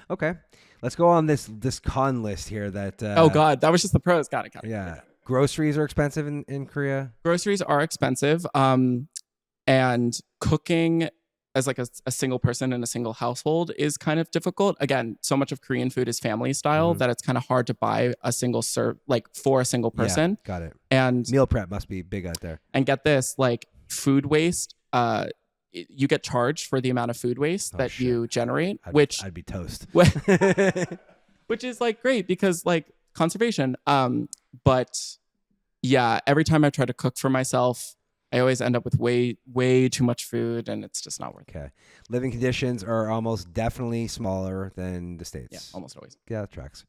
Okay. Let's go on this con list here that... oh, God. That was just the pros. Got it. Yeah. Groceries are expensive in Korea? Groceries are expensive. And cooking as like a single person in a single household is kind of difficult. Again, so much of Korean food is family style that it's kind of hard to buy a single serve, like for a single person. Yeah, got it. And meal prep must be big out there. And get this, like food waste, you get charged for the amount of food waste that you generate, I'd be toast. Which is like great because like conservation. But yeah, every time I try to cook for myself, I always end up with way too much food, and it's just not worth it. Okay. Living conditions are almost definitely smaller than the States. Yeah, almost always. Yeah, that tracks.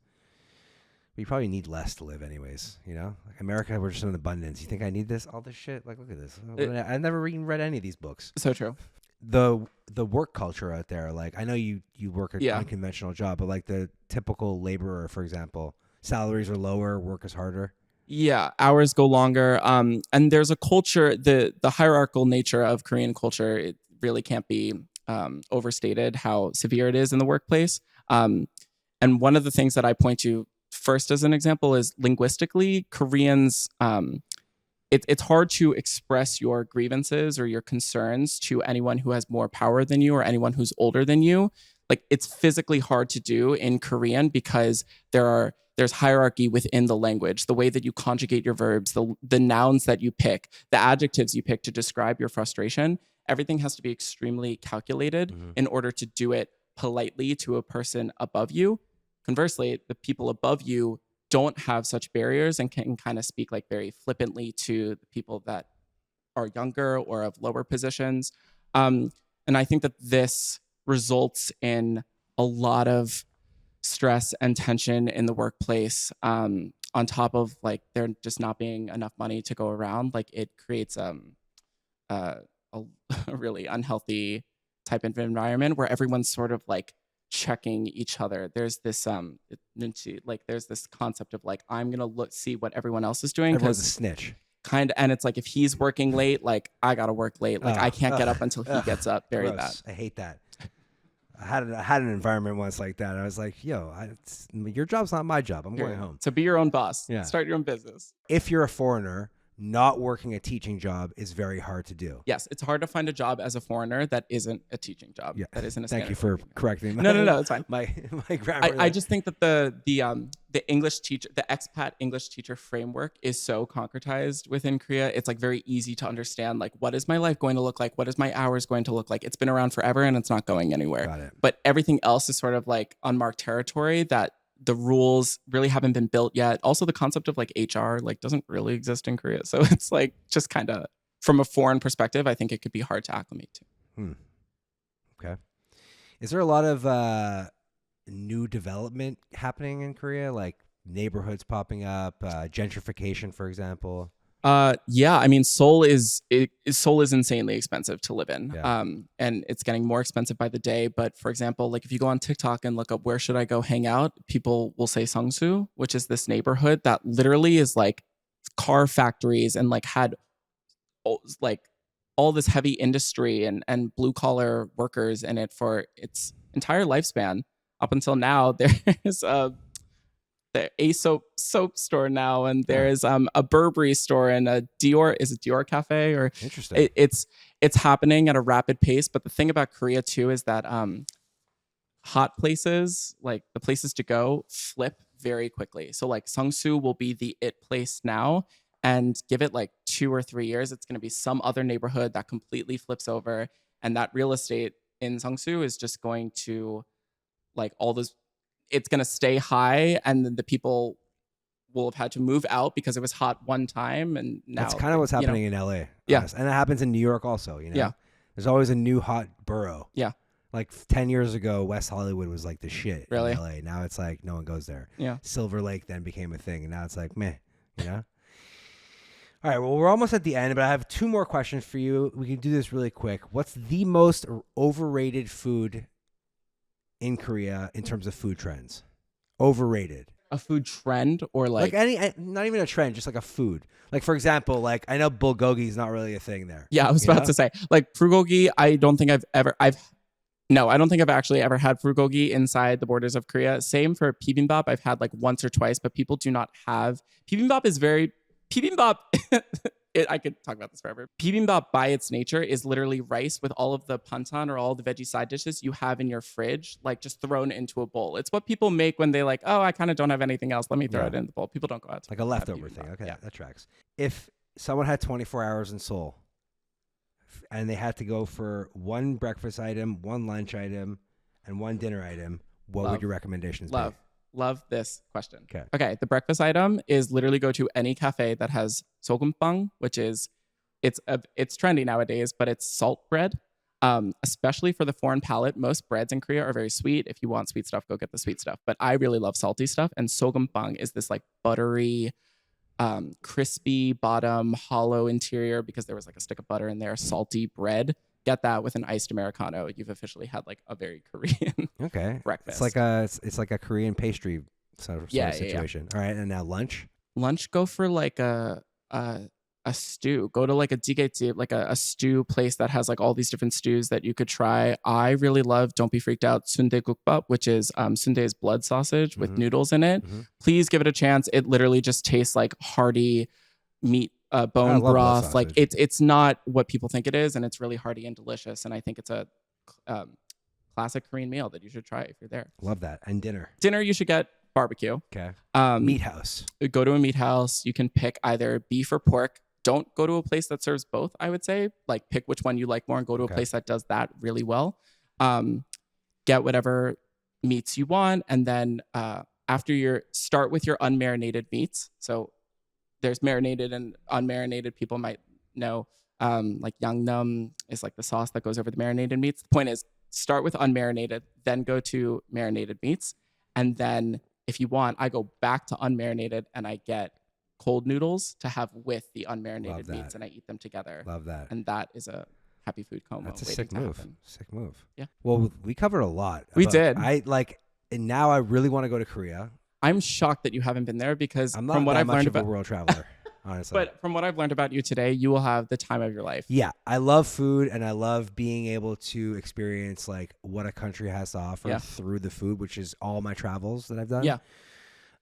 We probably need less to live anyways, you know? Like America, we're just in abundance. You think I need all this shit? Like, look at this. I've never even read any of these books. So true. The work culture out there, like, I know you work an unconventional job, but like the typical laborer, for example, salaries are lower, work is harder. Yeah, hours go longer. And there's a culture, the hierarchical nature of Korean culture, it really can't be overstated how severe it is in the workplace. And one of the things that I point to first as an example is linguistically, Koreans, it's hard to express your grievances or your concerns to anyone who has more power than you or anyone who's older than you. Like it's physically hard to do in Korean because there's hierarchy within the language, the way that you conjugate your verbs, the nouns that you pick, the adjectives you pick to describe your frustration. Everything has to be extremely calculated in order to do it politely to a person above you. Conversely, the people above you don't have such barriers and can kind of speak like very flippantly to the people that are younger or of lower positions. And I think that this results in a lot of stress and tension in the workplace. on top of like there just not being enough money to go around, like it creates a really unhealthy type of environment where everyone's sort of like checking each other. There's this there's this concept of like, I'm gonna see what everyone else is doing. Everyone's a snitch. And it's like, if he's working late, like I gotta work late. Like I can't get up until he gets up. Very bad. I hate that. I had an environment once like that. I was like, yo, your job's not my job. I'm going home. So be your own boss. Yeah. Start your own business. If you're a foreigner, not working a teaching job is very hard to do. Yes, it's hard to find a job as a foreigner that isn't a teaching job. Yeah. That isn't a Thank you for correcting me. No, it's fine. My grammar. I just think that the English teacher, the expat English teacher framework is so concretized within Korea. It's like very easy to understand, like, what is my life going to look like? What is my hours going to look like? It's been around forever and it's not going anywhere. Got it. But everything else is sort of like unmarked territory that the rules really haven't been built yet. Also, the concept of like HR like doesn't really exist in Korea. So it's like just kind of from a foreign perspective, I think it could be hard to acclimate to. Okay. Is there a lot of new development happening in Korea, like neighborhoods popping up, gentrification, for example? Yeah, I mean, Seoul is insanely expensive to live in. Yeah. And it's getting more expensive by the day. But for example, like if you go on TikTok and look up where should I go hang out, people will say Songsu, which is this neighborhood that literally is like car factories and like had like all this heavy industry and blue collar workers in it for its entire lifespan. Up until now, there's a soap store now, and there's a Burberry store and a Dior. Is it Dior Cafe? Or interesting. It's happening at a rapid pace. But the thing about Korea too is that hot places, like the places to go, flip very quickly. So like Songsu will be the it place now, and give it like 2 or 3 years, it's going to be some other neighborhood that completely flips over, and that real estate in Songsu is just going to like all those. It's going to stay high, and then the people will have had to move out because it was hot one time, and now that's kind of what's happening in LA. Yeah, honest. And it happens in New York also. Yeah, there's always a new hot borough. Yeah, like 10 years ago, West Hollywood was like the shit really? in LA. Now it's like no one goes there. Yeah, Silver Lake then became a thing, and now it's like meh. All right, well, we're almost at the end, but I have 2 more questions for you. We can do this really quick. What's the most overrated food in Korea in terms of food trends? Overrated. A food trend, or like any, not even a trend, just like a food. Like for example, like I know bulgogi is not really a thing there. Yeah, I was about to say like bulgogi. I don't think I've actually ever had bulgogi inside the borders of Korea. Same for bibimbap. I've had like once or twice, but people do not have bibimbap. I could talk about this forever. Bibimbap by its nature is literally rice with all of the pantan or all the veggie side dishes you have in your fridge, like just thrown into a bowl. It's what people make when they like, oh, I kind of don't have anything else. Let me throw it in the bowl. People don't go out to like a leftover thing. Okay, yeah. That tracks. If someone had 24 hours in Seoul and they had to go for one breakfast item, one lunch item, and one dinner item, what would your recommendations be? Love this question. Okay. The breakfast item is literally go to any cafe that has sogumpang, which is it's trendy nowadays, but it's salt bread. Especially for the foreign palate, most breads in Korea are very sweet. If you want sweet stuff, go get the sweet stuff. But I really love salty stuff, and sogumpang is this like buttery, crispy bottom, hollow interior because there was like a stick of butter in there. Salty bread. Get that with an iced Americano. You've officially had like a very Korean breakfast. It's like a Korean pastry sort of situation. Yeah. All right, and now lunch. Lunch, go for like a stew. Go to like a jjigae, like a stew place that has like all these different stews that you could try. I really love, don't be freaked out, sundae-gukbap, which is sundae is blood sausage with noodles in it. Please give it a chance. It literally just tastes like hearty meat. Bone broth, like it's not what people think it is, and it's really hearty and delicious. And I think it's a classic Korean meal that you should try if you're there. Love that. And dinner, you should get barbecue. Okay. Meat house. Go to a meat house. You can pick either beef or pork. Don't go to a place that serves both. I would say, like, pick which one you like more and go to a place that does that really well. Get whatever meats you want, and then start with your unmarinated meats. So there's marinated and unmarinated. People might know, like yangnam is like the sauce that goes over the marinated meats. The point is, start with unmarinated, then go to marinated meats, and then if you want, I go back to unmarinated and I get cold noodles to have with the unmarinated meats, and I eat them together. Love that. And that is a happy food coma. That's a sick move. Sick move. Yeah. Well, we covered a lot. We did. And now I really want to go to Korea. I'm shocked that you haven't been there because I'm not from what that I've much learned of a about world traveler, honestly. But from what I've learned about you today, you will have the time of your life. Yeah, I love food, and I love being able to experience like what a country has to offer through the food, which is all my travels that I've done. Yeah.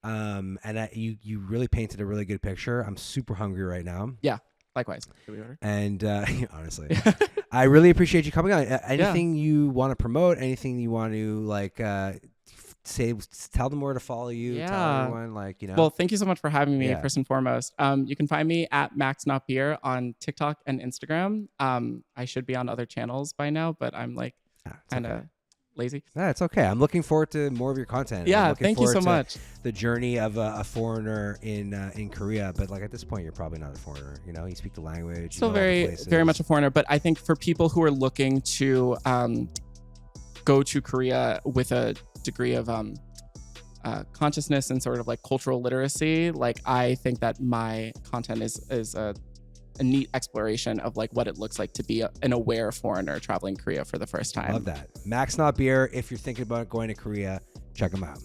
And you really painted a really good picture. I'm super hungry right now. Yeah. Likewise. Should we order? And honestly, I really appreciate you coming on. Anything you want to promote? Anything you want to tell them where to follow you? Yeah. Tell everyone Well, thank you so much for having me. First and foremost, you can find me at Max Not Beer on TikTok and Instagram. I should be on other channels by now, but I'm kind of lazy. Yeah, it's okay. I'm looking forward to more of your content. Yeah, thank you so much. The journey of a foreigner in Korea, but at this point, you're probably not a foreigner. You speak the language. Still very much a foreigner, but I think for people who are looking to go to Korea with a degree of consciousness and sort of cultural literacy, I think that my content is a neat exploration of what it looks like to be an aware foreigner traveling Korea for the first time. Love that. Max Not Beer. If you're thinking about going to Korea, check them out.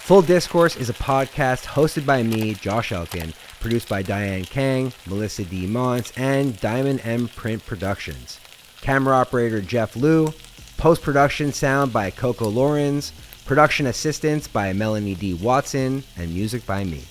Full Discourse is a podcast hosted by me, Josh Elkin, produced by Diane Kang, Melissa D. Montz, and Diamond M Print Productions. Camera operator Jeff Liu, post-production sound by Coco Lawrence, production assistance by Melanie D. Watson, and music by me.